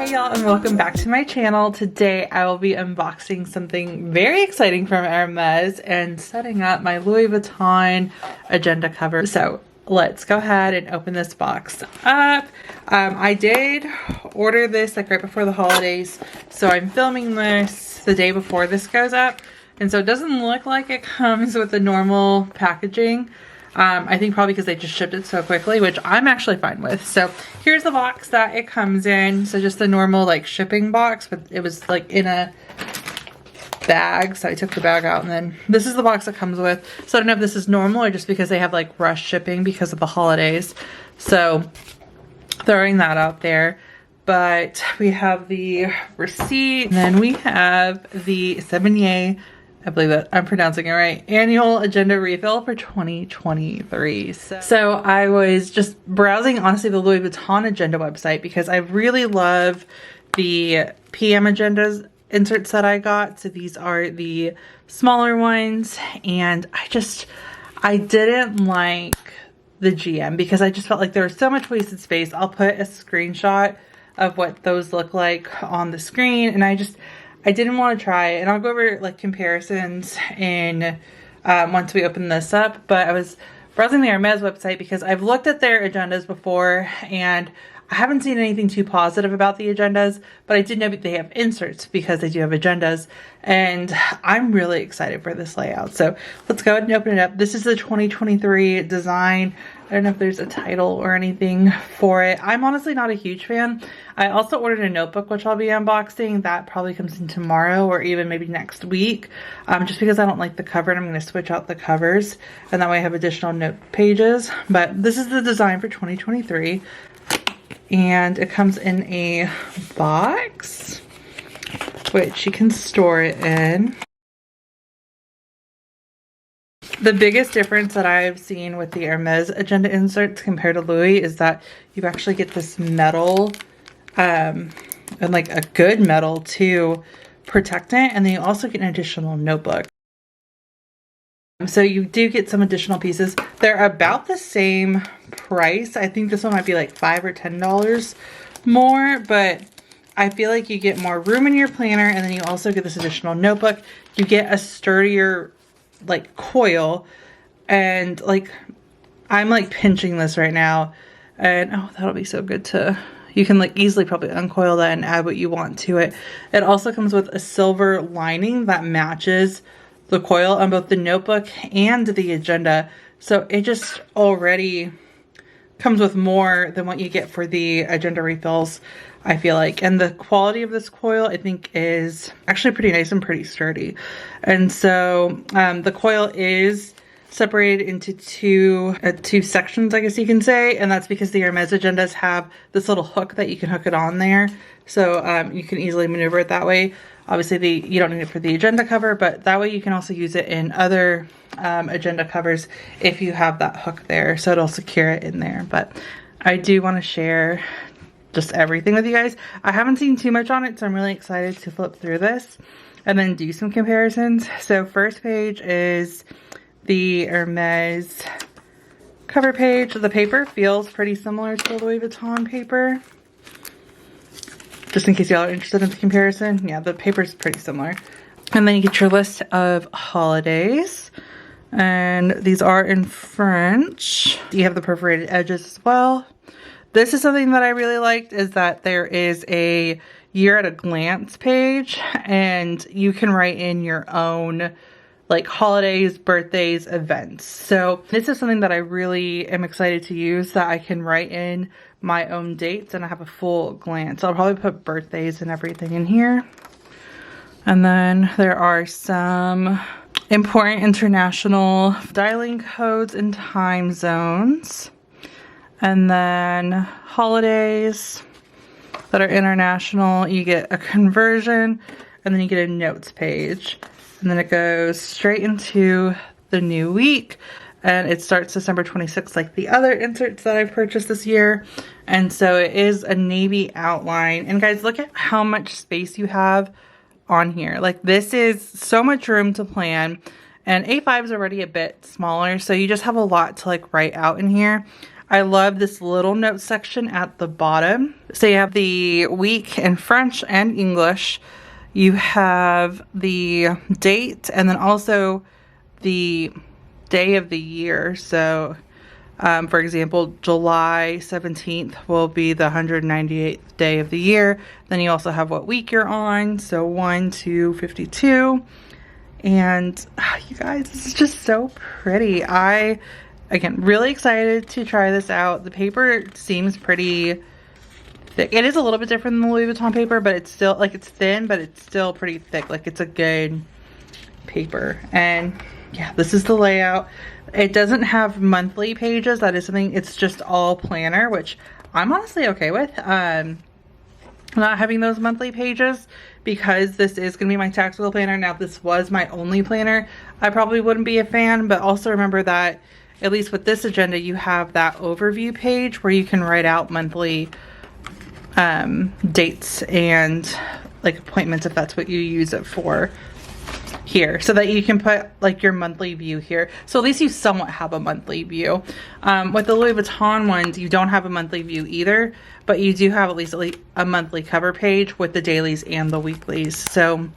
Hey y'all, and welcome back to my channel. Today I will be unboxing something very exciting from Hermes and setting up my Louis Vuitton agenda cover. So let's go ahead and open this box up. I did order this like right before the holidays, so I'm filming this the day before this goes up, and so it doesn't look like it comes with the normal packaging. I think probably because they just shipped it so quickly, which I'm actually fine with. So here's the box that it comes in. So just the normal like shipping box, but it was like in a bag. So I took the bag out, and then this is the box it comes with. So I don't know if this is normal or just because they have like rush shipping because of the holidays. So throwing that out there. But we have the receipt, and then we have the Semainier, I believe that I'm pronouncing it right, annual agenda refill for 2023. So I was just browsing, honestly, the Louis Vuitton agenda website because I really love the PM agendas inserts that I got. So these are the smaller ones, and I didn't like the GM because I just felt like there was so much wasted space. I'll put a screenshot of what those look like on the screen, and I didn't want to try it, and I'll go over like comparisons in once we open this up. But I was browsing the Hermes website because I've looked at their agendas before, and I haven't seen anything too positive about the agendas, but I did know that they have inserts because they do have agendas, and I'm really excited for this layout. So let's go ahead and open it up. This is the 2023 design. I don't know if there's a title or anything for it. I'm honestly not a huge fan. I also ordered a notebook, which I'll be unboxing. That probably comes in tomorrow or even maybe next week, just because I don't like the cover, and I'm going to switch out the covers, and that way I have additional note pages. But this is the design for 2023, and it comes in a box, which you can store it in. The biggest difference that I've seen with the Hermes agenda inserts compared to Louis is that you actually get this metal, and like a good metal to protect it, and then you also get an additional notebook. So you do get some additional pieces. They're about the same price. I think this one might be like $5 or $10 more, but I feel like you get more room in your planner, and then you also get this additional notebook. You get a sturdier like coil, and like I'm like pinching this right now, and oh, that'll be so good to, you can like easily probably uncoil that and add what you want to it. It also comes with a silver lining that matches the coil on both the notebook and the agenda, so it just already comes with more than what you get for the agenda refills, I feel like. And the quality of this coil, I think, is actually pretty nice and pretty sturdy. And so the coil is separated into two sections, I guess you can say, and that's because the Hermes agendas have this little hook that you can hook it on there, so you can easily maneuver it that way. Obviously you don't need it for the agenda cover, but that way you can also use it in other agenda covers if you have that hook there, so it'll secure it in there. But I do want to share just everything with you guys. I haven't seen too much on it, so I'm really excited to flip through this and then do some comparisons. So first page is the Hermes cover page. The paper feels pretty similar to the Louis Vuitton paper. Just in case y'all are interested in the comparison. Yeah, the paper's pretty similar. And then you get your list of holidays. And these are in French. You have the perforated edges as well. This is something that I really liked, is that there is a year at a glance page, and you can write in your own like holidays, birthdays, events. So this is something that I really am excited to use, that I can write in my own dates and I have a full glance. I'll probably put birthdays and everything in here. And then there are some important international dialing codes and time zones. And then holidays that are international, you get a conversion, and then you get a notes page. And then it goes straight into the new week, and it starts December 26th like the other inserts that I've purchased this year. And so it is a navy outline. And guys, look at how much space you have on here. Like, this is so much room to plan, and A5 is already a bit smaller, so you just have a lot to like write out in here. I love this little note section at the bottom. So you have the week in French and English. You have the date and then also the day of the year. So for example, July 17th will be the 198th day of the year. Then you also have what week you're on. So 1 to 52. And you guys, this is just so pretty. Again, really excited to try this out. The paper seems pretty thick. It is a little bit different than the Louis Vuitton paper, but it's still, like, it's thin, but it's still pretty thick. Like, it's a good paper. And yeah, this is the layout. It doesn't have monthly pages. That is something, it's just all planner, which I'm honestly okay with. Not having those monthly pages, because this is going to be my tactical planner. Now, if this was my only planner, I probably wouldn't be a fan, but also remember that at least with this agenda, you have that overview page where you can write out monthly dates and like appointments if that's what you use it for here, so that you can put like your monthly view here. So at least you somewhat have a monthly view. With the Louis Vuitton ones, you don't have a monthly view either, but you do have at least a monthly cover page with the dailies and the weeklies. So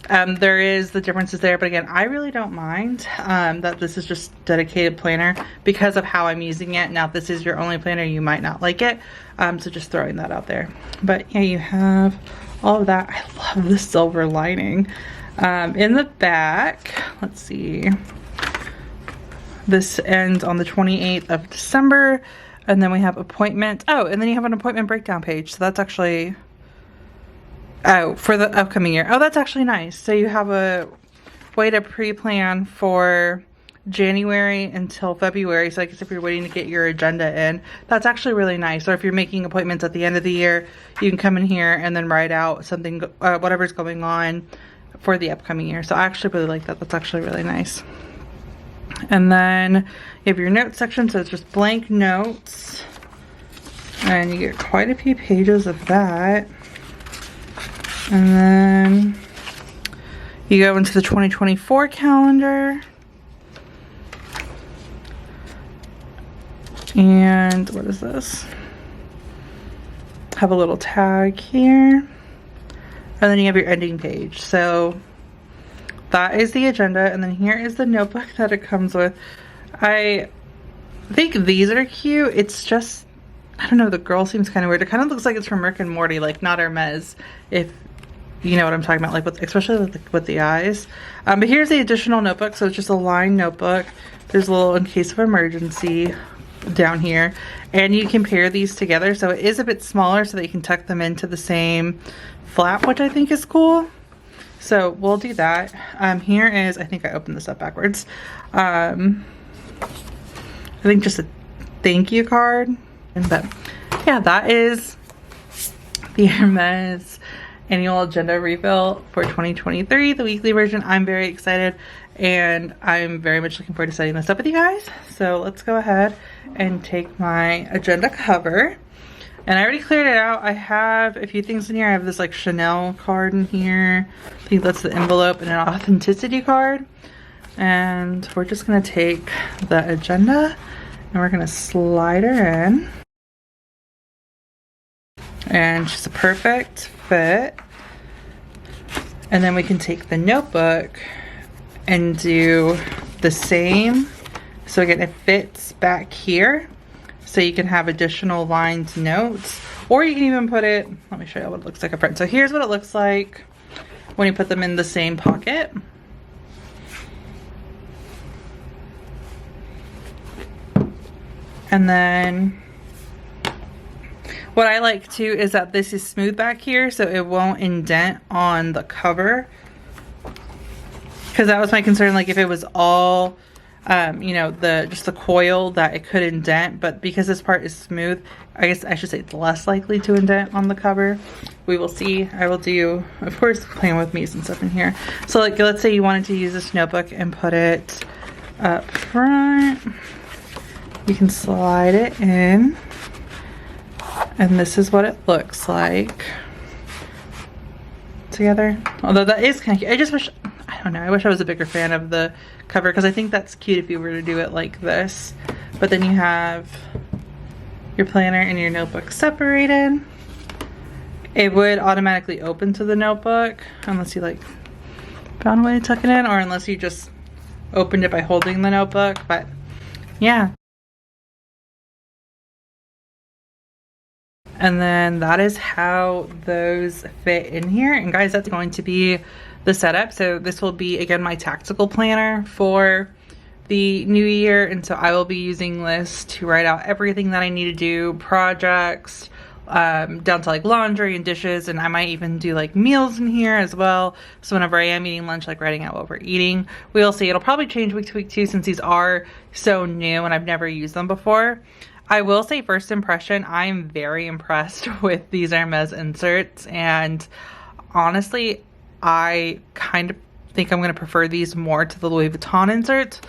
there is the differences there, but again, I really don't mind that this is just dedicated planner because of how I'm using it. Now, if this is your only planner, you might not like it. So just throwing that out there. But yeah, you have all of that. I love the silver lining. In the back, let's see. This ends on the 28th of December. And then we have appointment. Oh, and then you have an appointment breakdown page. So that's actually... Oh, for the upcoming year. Oh, that's actually nice. So you have a way to pre-plan for January until February. So I guess if you're waiting to get your agenda in, that's actually really nice. Or if you're making appointments at the end of the year, you can come in here and then write out something, whatever's going on for the upcoming year. So I actually really like that. That's actually really nice. And then you have your notes section. So it's just blank notes. And you get quite a few pages of that. And then you go into the 2024 calendar. And what is this? Have a little tag here. And then you have your ending page. So that is the agenda. And then here is the notebook that it comes with. I think these are cute. It's just, I don't know, the girl seems kind of weird. It kind of looks like it's from Rick and Morty, like not Hermes, if you know what I'm talking about, like with, especially with the eyes. But here's the additional notebook. So it's just a lined notebook. There's a little in case of emergency down here. And you can pair these together. So it is a bit smaller so that you can tuck them into the same flap, which I think is cool. So we'll do that. Here is, I think I opened this up backwards. I think just a thank you card. But yeah, that is the Hermes annual agenda refill for 2023, the weekly version. I'm very excited and I'm very much looking forward to setting this up with you guys. So let's go ahead and take my agenda cover. And I already cleared it out. I have a few things in here. I have this like Chanel card in here. I think that's the envelope, and an authenticity card. And we're just gonna take the agenda and we're gonna slide her in. And she's a perfect fit. And then we can take the notebook and do the same. So again, it fits back here. So you can have additional lined notes, or you can even put it, let me show you what it looks like up front. So here's what it looks like when you put them in the same pocket. And then what I like too is that this is smooth back here, so it won't indent on the cover. Because that was my concern, like if it was all, you know, just the coil, that it could indent. But because this part is smooth, I guess I should say it's less likely to indent on the cover. We will see. I will do, of course, playing with me's and stuff in here. So like, let's say you wanted to use this notebook and put it up front. You can slide it in. And this is what it looks like together. Although that is kind of cute. I just wish, I don't know, I wish I was a bigger fan of the cover, because I think that's cute if you were to do it like this. But then you have your planner and your notebook separated. It would automatically open to the notebook unless you like found a way to tuck it in, or unless you just opened it by holding the notebook, but yeah. And then that is how those fit in here. And guys, that's going to be the setup. So this will be, again, my tactical planner for the new year. And so I will be using this to write out everything that I need to do, projects, down to like laundry and dishes. And I might even do like meals in here as well. So whenever I am eating lunch, like writing out what we're eating. We'll see. It'll probably change week to week too, since these are so new and I've never used them before. I will say, first impression, I'm very impressed with these Hermes inserts, and honestly, I kind of think I'm going to prefer these more to the Louis Vuitton inserts.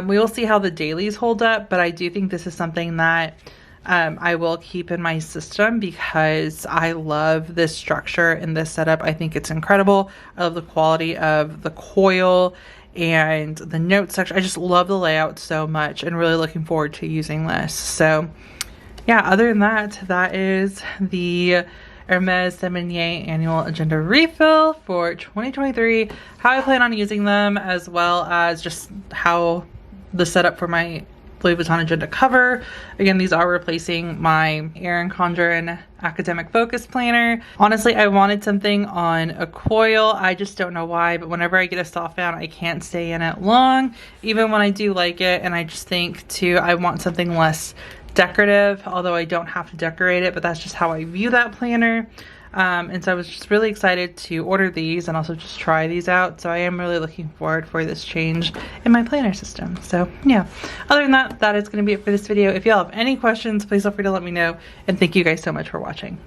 We will see how the dailies hold up, but I do think this is something that I will keep in my system because I love this structure and this setup. I think it's incredible. I love the quality of the coil and the note section. I just love the layout so much and really looking forward to using this. So yeah, other than that, that is the Hermes Semainier annual agenda refill for 2023, how I plan on using them, as well as just how the setup for my Louis Vuitton agenda cover. Again, these are replacing my Erin Condren academic focus planner. Honestly, I wanted something on a coil. I just don't know why, but whenever I get a soft found, I can't stay in it long, even when I do like it. And I just think too, I want something less decorative, although I don't have to decorate it, but that's just how I view that planner. And so I was just really excited to order these and also just try these out. So I am really looking forward for this change in my planner system. So yeah, other than that, that is going to be it for this video. If y'all have any questions, please feel free to let me know. And thank you guys so much for watching.